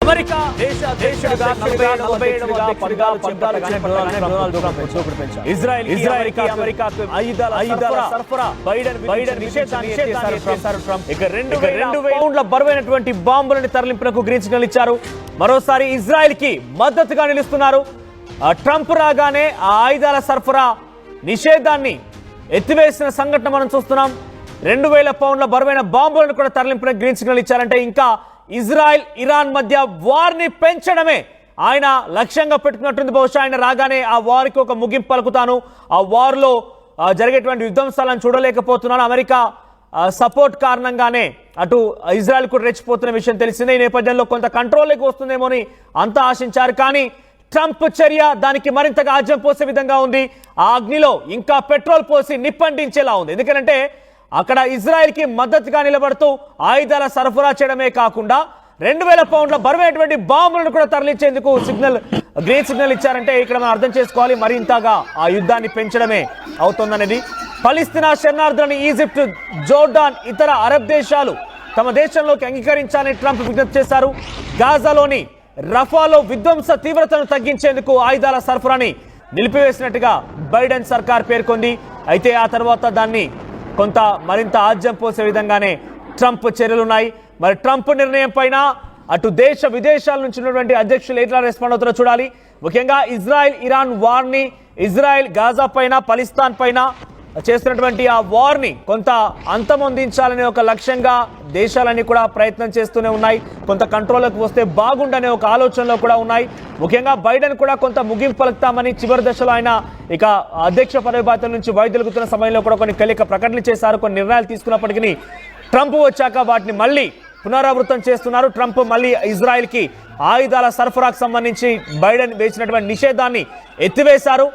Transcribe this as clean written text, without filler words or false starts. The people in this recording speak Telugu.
అమెరికా దేశాధ్యక్షుడిగా 47వ పగ్గాలు చేపట్టగానే డొనాల్డ్ ట్రంప్ దూకుడు పెంచారు. ఇజ్రాయెల్కి అమెరికాకు ఆయుధాల సరఫరా బైడెన్ నిషేధాన్ని చేశారు ట్రంప్. ఇక 2,000 పౌండ్ల బరువైనటువంటి బాంబులను తరలింపునకు గ్రీన్ సిగ్నల్ ఇచ్చారు. మరోసారి ఇజ్రాయెల్కి మద్దతుగా నిలుస్తున్నారు. ట్రంప్ రాగానే ఆ ఆయుధాల సరఫరా నిషేధాన్ని ఎత్తివేసిన సంఘటన మనం చూస్తున్నాం. 2,000 పౌండ్ల బరువైన బాంబులను కూడా తరలింపునకు గ్రీన్ సిగ్నల్ ఇచ్చారంటే ఇంకా ఇజ్రాయెల్ ఇరాన్ మధ్య వార్ని పెంచడమే ఆయన లక్ష్యంగా పెట్టుకున్నట్టుంది. బహుశా ఆయన రాగానే ఆ వార్కి ఒక ముగింపు పలుకుతాను, ఆ వార్లో జరిగేటువంటి విధ్వంసాలను చూడలేకపోతున్నాను. అమెరికా సపోర్ట్ కారణంగానే అటు ఇజ్రాయెల్ కూడా రెచ్చిపోతున్న విషయం తెలిసిందే. ఈ నేపథ్యంలో కొంత కంట్రోల్లోకి వస్తుందేమో అని అంతా ఆశించారు. కానీ ట్రంప్ చర్య దానికి మరింతగా ఆజ్యం పోసే విధంగా ఉంది. ఆ అగ్నిలో ఇంకా పెట్రోల్ పోసి నిప్పంటించేలా ఉంది. ఎందుకంటే అక్కడ ఇజ్రాయెల్కి మద్దతుగా నిలబడుతూ ఆయుధాల సరఫరా చేయడమే కాకుండా 2,000 పౌండ్ల బరువైనటువంటి బాంబులను కూడా తరలించేందుకు గ్రీన్ సిగ్నల్ ఇచ్చారంటే ఇక్కడ మనం అర్థం చేసుకోవాలి మరింతగా ఆ యుద్ధాన్ని పెంచడమే అవుతుందనేది. ఫలిస్తీనా శరణార్థులను ఈజిప్ట్, జోర్డాన్, ఇతర అరబ్ దేశాలు తమ దేశంలోకి అంగీకరించాలని ట్రంప్ విజ్ఞప్తి చేశారు. గాజాలోని రఫాలో విధ్వంస తీవ్రతను తగ్గించేందుకు ఆయుధాల సరఫరాని నిలిపివేసినట్టుగా బైడెన్ సర్కార్ పేర్కొంది. అయితే ఆ తర్వాత దాన్ని కొంత మరింత ఆజ్యం పోసే విధంగానే ట్రంప్ చర్యలున్నాయి. మరి ట్రంప్ నిర్ణయం పైన అటు దేశ విదేశాల నుంచి ఉన్నటువంటి అధ్యక్షులు ఎట్లా రెస్పాండ్ అవుతారో చూడాలి. ముఖ్యంగా ఇజ్రాయెల్ ఇరాన్ వార్ని, ఇజ్రాయెల్ గాజా పైన, పాలిస్తాన్ పైన చేస్తున్నటువంటి ఆ వార్ని కొంత అంతమొందించాలనే ఒక లక్ష్యంగా దేశాలన్నీ కూడా ప్రయత్నం చేస్తూనే ఉన్నాయి. కొంత కంట్రోల్లోకి వస్తే బాగుండనే ఒక ఆలోచనలో కూడా ఉన్నాయి. ముఖ్యంగా బైడెన్ కూడా కొంత ముగింపు పలుకుతామని చివరి దశలో ఆయన ఇక అధ్యక్ష పదవి బాధ్యతల నుంచి వైదొలుగుతున్న సమయంలో కూడా కొన్ని కీలక ప్రకటనలు చేశారు. కొన్ని నిర్ణయాలు తీసుకున్నప్పటికీ ట్రంప్ వచ్చాక వాటిని మళ్ళీ పునరావృతం చేస్తున్నారు. ట్రంప్ మళ్ళీ ఇజ్రాయెల్కి ఆయుధాల సరఫరాకు సంబంధించి బైడెన్ వేసినటువంటి నిషేధాన్ని ఎత్తివేశారు.